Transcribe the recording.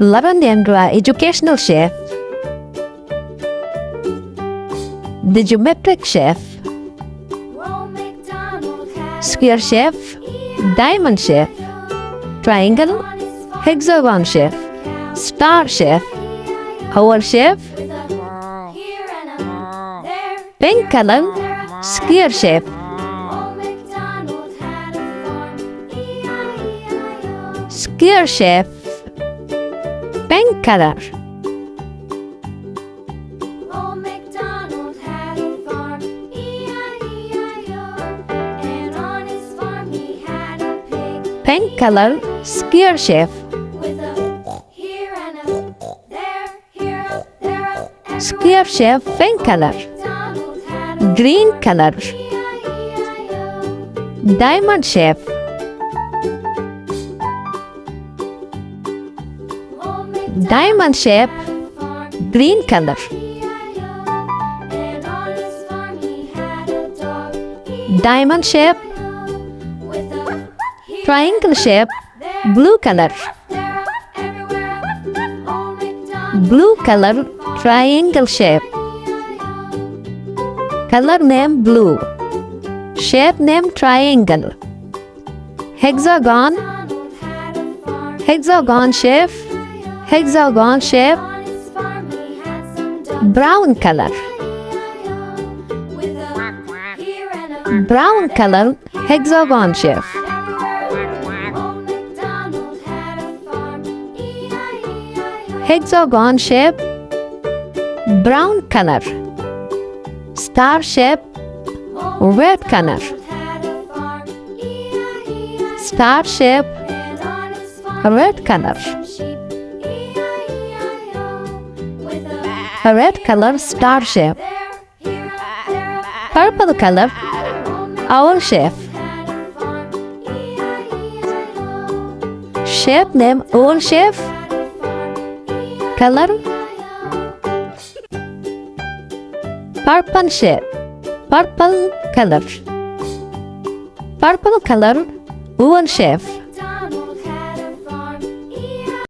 Lavandendra Educational Chef, the Geometric Chef, Square Chef, Diamond Chef, Triangle, Hexagon Chef, Star Chef, Oval Chef, Pink Color, Square Chef, Square Chef, Pink Color. Pink color, Square Chef. Square Chef, pink color. Green color, Diamond Chef. Diamond Chef, green color. Diamond Chef, Triangle Chef, blue color. Blue color, Triangle Chef. Color name blue. Shape name triangle. Hexagon. Hexagon Chef. Hexagon Chef. Brown color. Brown color, Hexagon Chef. Hexagon Chef, brown color. Star Chef, red color. Star Chef, red color. A red color, Star Chef. Purple color, Owl Chef. Chef name Owl Chef. Color, purple Chef. Purple color. Purple color, Owl Chef.